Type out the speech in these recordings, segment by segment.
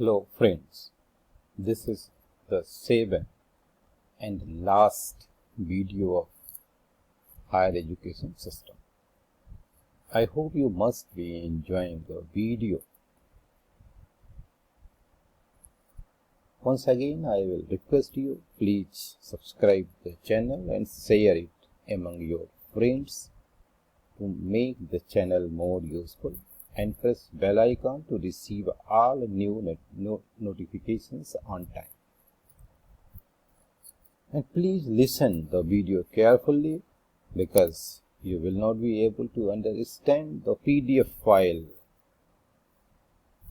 Hello friends, this is the seventh and last video of higher education system. I hope you must be enjoying the video. Once again, I will request you, please subscribe the channel and share it among your friends to make the channel more useful, and press bell icon to receive all new notifications on time. And please listen the video carefully, because you will not be able to understand the PDF file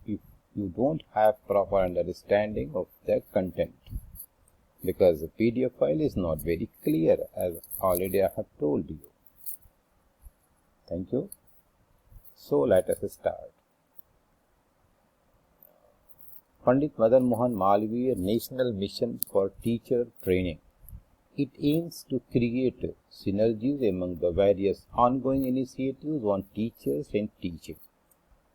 if you don't have proper understanding of the content, because the PDF file is not very clear, as already I have told you. Thank you. So let us start. Pandit Madan Mohan Malviya National Mission for Teacher Training. It aims to create synergies among the various ongoing initiatives on teachers and teaching.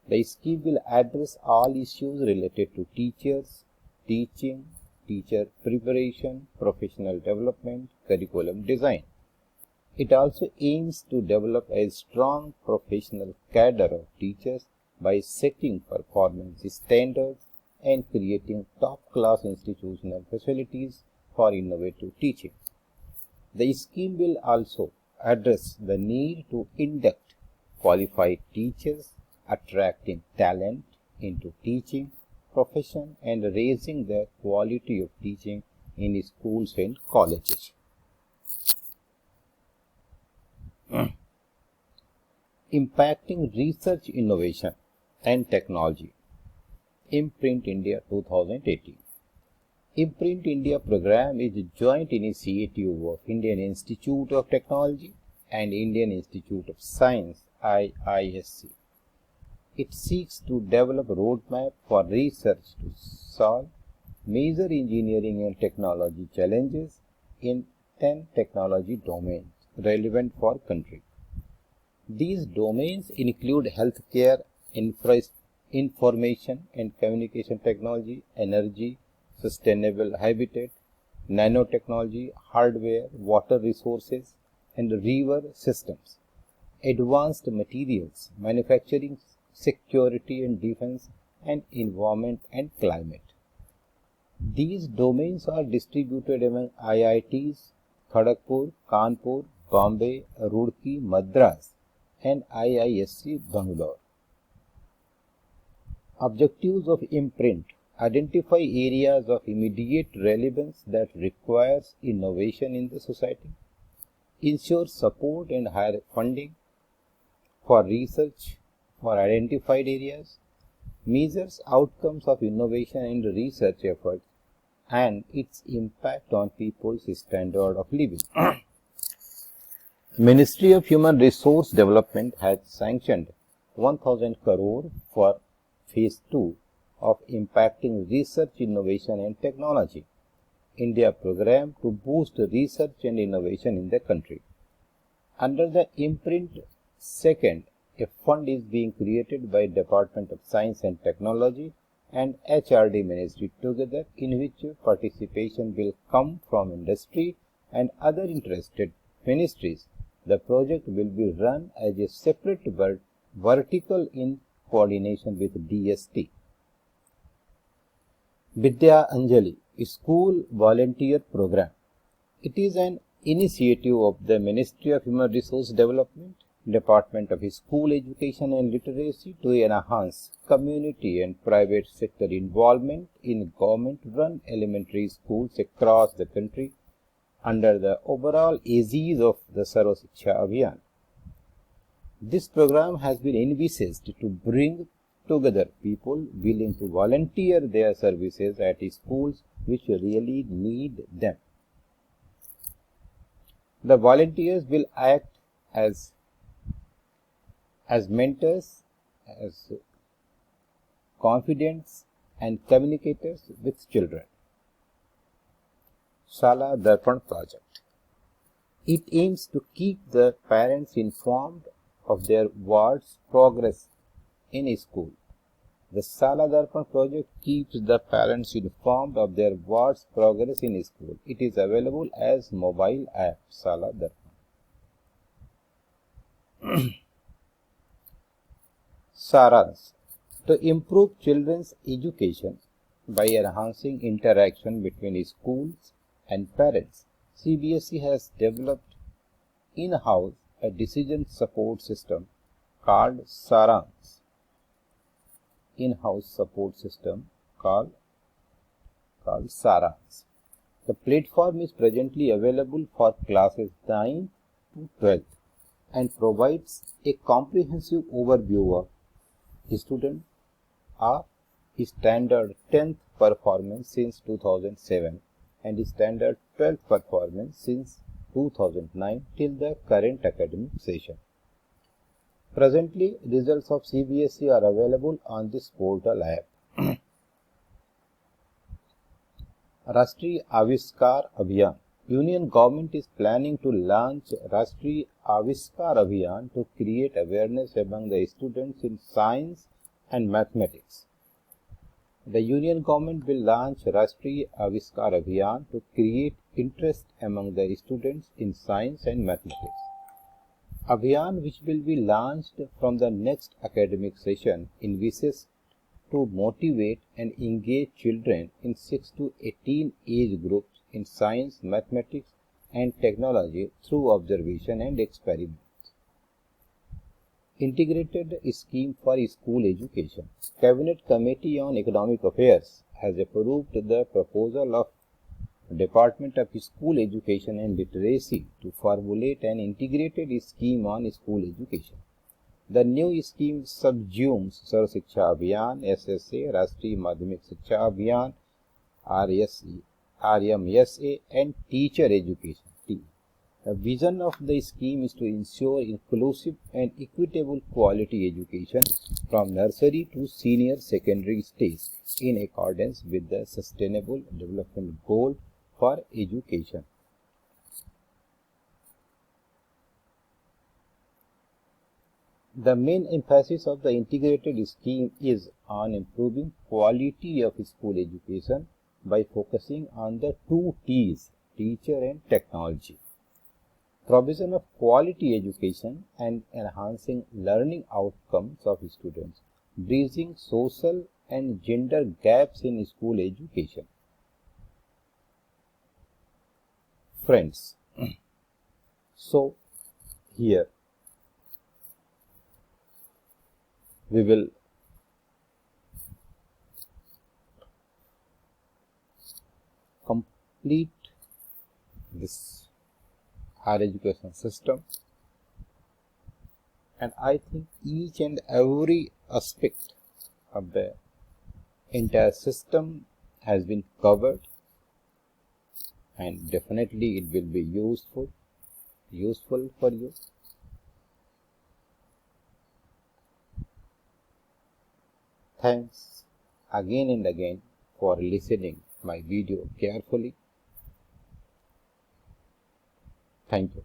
The scheme will address all issues related to teachers, teaching, teacher preparation, professional development, curriculum design. It also aims to develop a strong professional cadre of teachers by setting performance standards and creating top-class institutional facilities for innovative teaching. The scheme will also address the need to induct qualified teachers, attracting talent into teaching profession and raising the quality of teaching in schools and colleges. Impacting research, innovation and technology. Imprint India 2018. Imprint India program is a joint initiative of Indian Institute of Technology and Indian Institute of Science (IISc). It seeks to develop a roadmap for research to solve major engineering and technology challenges in 10 technology domains relevant for country. These domains include healthcare, information and communication technology, energy, sustainable habitat, nanotechnology, hardware, water resources and river systems, advanced materials, manufacturing, security and defense, and environment and climate. These domains are distributed among IITs, Kharagpur, Kanpur, Bombay, Roorkee, Madras, and IISc Bangalore. Objectives of Imprint: identify areas of immediate relevance that requires innovation in the society, ensure support and higher funding for research for identified areas, measures outcomes of innovation and research efforts and its impact on people's standard of living. Ministry of Human Resource Development has sanctioned 1000 crore for Phase 2 of Impacting Research, Innovation and Technology, India program to boost research and innovation in the country. Under the Imprint Second, a fund is being created by Department of Science and Technology and HRD Ministry together, in which participation will come from industry and other interested ministries. The project will be run as a separate vertical in coordination with DST. Vidya Anjali School Volunteer Program. It is an initiative of the Ministry of Human Resource Development, Department of School Education and Literacy to enhance community and private sector involvement in government-run elementary schools across the country under the overall aegis of the Sarva Shiksha Abhiyan. This program has been envisaged to bring together people willing to volunteer their services at schools which really need them. The volunteers will act as mentors, as confidants and communicators with children. Shala Darpan Project. It aims to keep the parents informed of their ward's progress in school. The Sala Darpan project keeps the parents informed of their ward's progress in school. It is available as mobile app Sala Darpan. Sarans. To improve children's education by enhancing interaction between schools and parents, CBSE has developed in-house a decision support system called Sarans. In-house support system called Sarans. The platform is presently available for classes 9 to 12 and provides a comprehensive overview of student of standard 10th performance since 2007 and standard 12th performance since 2009 till the current academic session. Presently, results of CBSE are available on this portal app. Rashtriya Aviskar Abhiyan. Union government is planning to launch Rashtriya Aviskar Abhiyan to create awareness among the students in science and mathematics. The Union government will launch Rashtriya Aviskar Abhiyan to create interest among the students in science and mathematics. Abhiyan, which will be launched from the next academic session, envisages to motivate and engage children in 6 to 18 age groups in science, mathematics and technology through observation and experiment. Integrated scheme for school education. Cabinet Committee on Economic Affairs has approved the proposal of Department of School Education and Literacy to formulate an integrated scheme on school education. The new scheme subsumes Sarv Shiksha Abhiyan, SSA, Rashtriya Madhyamik Shiksha Abhiyan, RMSA and Teacher Education. The vision of the scheme is to ensure inclusive and equitable quality education from nursery to senior secondary stage in accordance with the Sustainable Development Goal for education. The main emphasis of the integrated scheme is on improving quality of school education by focusing on the 2 T's, teacher and technology. Provision of quality education and enhancing learning outcomes of students, bridging social and gender gaps in school education. Friends, so here we will complete this higher education system, and I think each and every aspect of the entire system has been covered, and definitely it will be useful for you. Thanks again and again for listening my video carefully. Thank you.